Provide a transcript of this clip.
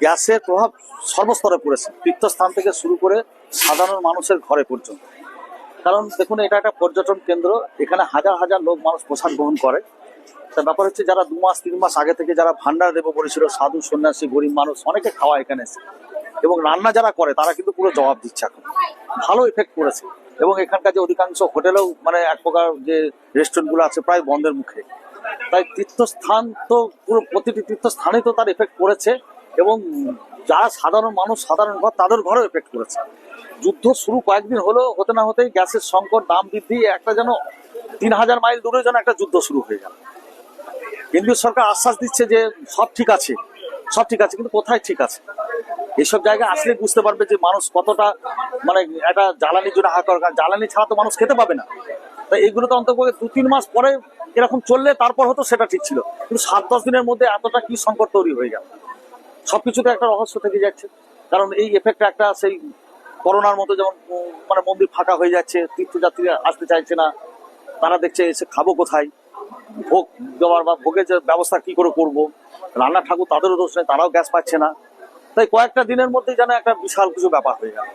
গ্যাসের প্রভাব সর্বস্তরে পড়েছে, তীর্থস্থান থেকে শুরু করে সাধারণ মানুষের ঘরে পর্যন্ত। কারণ দেখুন, এটা একটা পর্যটন কেন্দ্র, এখানে হাজার হাজার লোক মানুষ প্রসাদ গ্রহণ করে। তার ব্যাপার হচ্ছে, যারা 2 মাস 3 মাস আগে থেকে যারা ভান্ডার দেবো বলেছিল, সাধু সন্ন্যাসী গরিব মানুষ অনেকে খাওয়া এখানে এসে, এবং রান্না যারা করে তারা কিন্তু পুরো জবাব দিচ্ছে এখন। ভালো ইফেক্ট করেছে। এবং এখানকার যে অধিকাংশ হোটেলেও মানে এক প্রকার যে রেস্টুরেন্ট গুলো আছে প্রায় বন্ধের মুখে। তাই তীর্থস্থান তো পুরো প্রতিটি তীর্থস্থানে তো তার এফেক্ট করেছে। এবং যারা সাধারণ মানুষ, সাধারণ ঘর, তাদের ঘরেও এফেক্ট করেছে। যুদ্ধ শুরু কয়েকদিন হলো, হতে না হতেই গ্যাসের সংকট, দাম বৃদ্ধি, একটা যেন 3000 মাইল দূরে যেন একটা যুদ্ধ শুরু হয়ে গেল। কেন্দ্রীয় সরকার আশ্বাস দিচ্ছে যে সব ঠিক আছে, সব ঠিক আছে, কিন্তু কোথায় ঠিক আছে? এইসব জায়গায় আসলে বুঝতে পারবে যে মানুষ কতটা মানে একটা জ্বালানির জন্য হাহাকার, কারণ জ্বালানি ছাড়া তো মানুষ খেতে পাবে না। তাই এইগুলো তো অন্তত 2-3 মাস পরে এরকম চললে তারপর হতো সেটা ঠিক ছিল, কিন্তু 7-10 দিনের মধ্যে এতটা কি সংকট তৈরি হয়ে গেল। সবকিছুতে একটা রহস্য থেকে যাচ্ছে। কারণ এই এফেক্ট একটা সেই করোনার মতো, যেমন মানে মন্দির ফাঁকা হয়ে যাচ্ছে, তীর্থযাত্রীরা আসতে চাইছে না, তারা দেখছে এসে খাবো কোথায়, ভোগ দেওয়ার বা ভোগের যে ব্যবস্থা কি করে করব, রান্না ঠাকুর তাদেরও দোষ নেই, তারাও গ্যাস পাচ্ছে না। তাই কয়েকটা দিনের মধ্যেই যেন একটা বিশাল কিছু ব্যাপার হয়ে গেল।